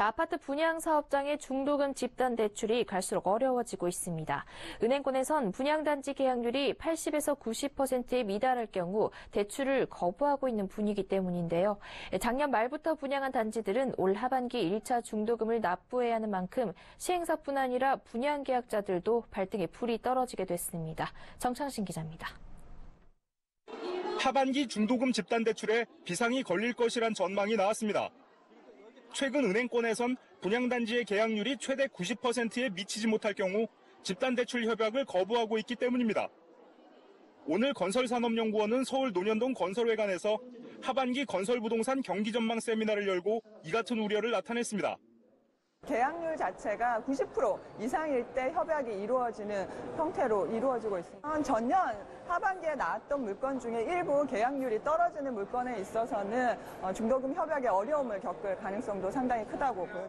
아파트 분양 사업장의 중도금 집단 대출이 갈수록 어려워지고 있습니다. 은행권에선 분양단지 계약률이 80에서 90%에 미달할 경우 대출을 거부하고 있는 분위기 때문인데요. 작년 말부터 분양한 단지들은 올 하반기 1차 중도금을 납부해야 하는 만큼 시행사뿐 아니라 분양 계약자들도 발등에 불이 떨어지게 됐습니다. 정창신 기자입니다. 하반기 중도금 집단 대출에 비상이 걸릴 것이란 전망이 나왔습니다. 최근 은행권에선 분양단지의 계약률이 최대 90%에 미치지 못할 경우 집단대출 협약을 거부하고 있기 때문입니다. 오늘 건설산업연구원은 서울 논현동 건설회관에서 하반기 건설부동산 경기전망 세미나를 열고 이 같은 우려를 나타냈습니다. 계약률 자체가 90% 이상일 때 협약이 이루어지는 형태로 이루어지고 있습니다. 전년 하반기에 나왔던 물건 중에 일부 계약률이 떨어지는 물건에 있어서는 중도금 협약에 어려움을 겪을 가능성도 상당히 크다고 보여집니다.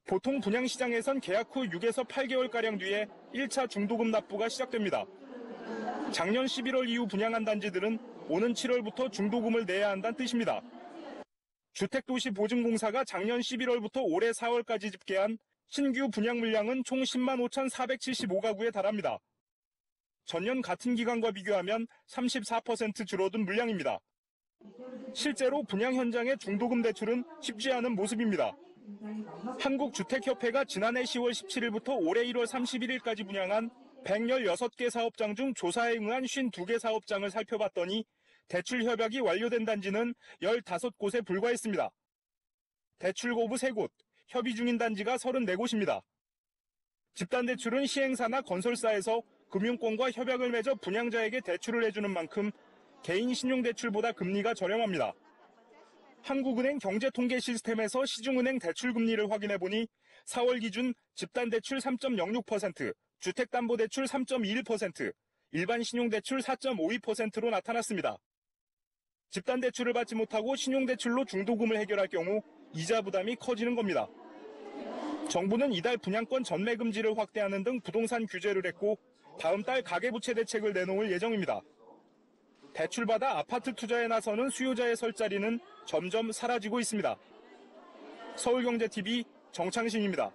보통 분양시장에선 계약 후 6에서 8개월가량 뒤에 1차 중도금 납부가 시작됩니다. 작년 11월 이후 분양한 단지들은 오는 7월부터 중도금을 내야 한다는 뜻입니다. 주택도시보증공사가 작년 11월부터 올해 4월까지 집계한 신규 분양 물량은 총 10만 5,475가구에 달합니다. 전년 같은 기간과 비교하면 34% 줄어든 물량입니다. 실제로 분양 현장의 중도금 대출은 쉽지 않은 모습입니다. 한국주택협회가 지난해 10월 17일부터 올해 1월 31일까지 분양한 116개 사업장 중 조사에 응한 52개 사업장을 살펴봤더니 대출 협약이 완료된 단지는 15곳에 불과했습니다. 대출 거부 3곳, 협의 중인 단지가 34곳입니다. 집단대출은 시행사나 건설사에서 금융권과 협약을 맺어 분양자에게 대출을 해주는 만큼 개인 신용대출보다 금리가 저렴합니다. 한국은행 경제통계 시스템에서 시중은행 대출금리를 확인해보니 4월 기준 집단대출 3.06%, 주택담보대출 3.21%, 일반 신용대출 4.52%로 나타났습니다. 집단대출을 받지 못하고 신용대출로 중도금을 해결할 경우 이자 부담이 커지는 겁니다. 정부는 이달 분양권 전매 금지를 확대하는 등 부동산 규제를 했고 다음 달 가계부채 대책을 내놓을 예정입니다. 대출받아 아파트 투자에 나서는 수요자의 설 자리는 점점 사라지고 있습니다. 서울경제TV 정창신입니다.